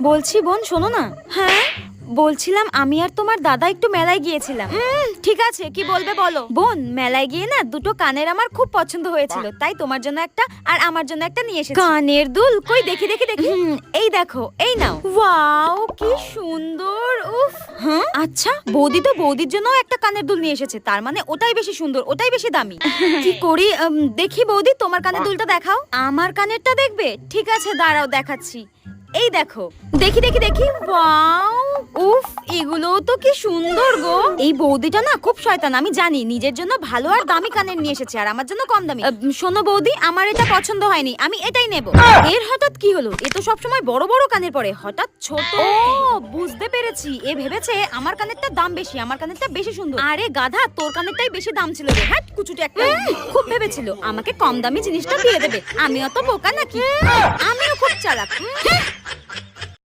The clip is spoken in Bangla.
বলছি বোন শোনো না। হ্যাঁ বলছিলাম আমি আর তোমার দাদা একটু মেলায় গিয়েছিলাম। ঠিক আছে কি বলবে বলো। বোন মেলায় গিয়ে না দুটো কানের আমার খুব পছন্দ হয়েছিল, তাই তোমার জন্য একটা আর আমার জন্য একটা নিয়ে এসেছি। কানের দুল কই দেখি দেখি দেখি। এই দেখো এই নাও। ওয়াও কি সুন্দর। উফ হ্যাঁ আচ্ছা বৌদি তো বৌদির জন্য একটা কানের দুল নিয়ে এসেছে, তার মানে ওটাই বেশি সুন্দর, ওটাই বেশি দামি। কি করি দেখি বৌদি তোমার কানের দুলটা দেখাও। আমার কানেরটা দেখবে? ঠিক আছে দাঁড়াও দেখাচ্ছি। এই দেখো দেখি দেখি দেখি। ওয়াও উফ এগুলো তো কি সুন্দর গো। এই বৌদিটা না খুব শয়তান, আমি জানি। নিজের জন্য ভালো আর দামি কানের নিয়ে এসেছে আর আমার জন্য কম দামি। শোনো বৌদি আমার এটা পছন্দ হয়নি, আমি এটাই নেব। এর হঠাৎ কি হলো? এ তো সবসময় বড় বড় কানের পরে, হঠাৎ ছোট। ও বুঝতে পেরেছি, এ ভেবেছে আমার কানেরটা দাম বেশি, আমার কানেরটা বেশি সুন্দর। আরে গাধা তোর কানেরটাই বেশি দাম ছিল রে। হ্যাঁ কুচুটে একটা। খুব ভেবেছিল আমাকে কম দামি জিনিসটা দিয়ে দেবে। আমি অত বোকা নাকি? আমিও খুব চালাক।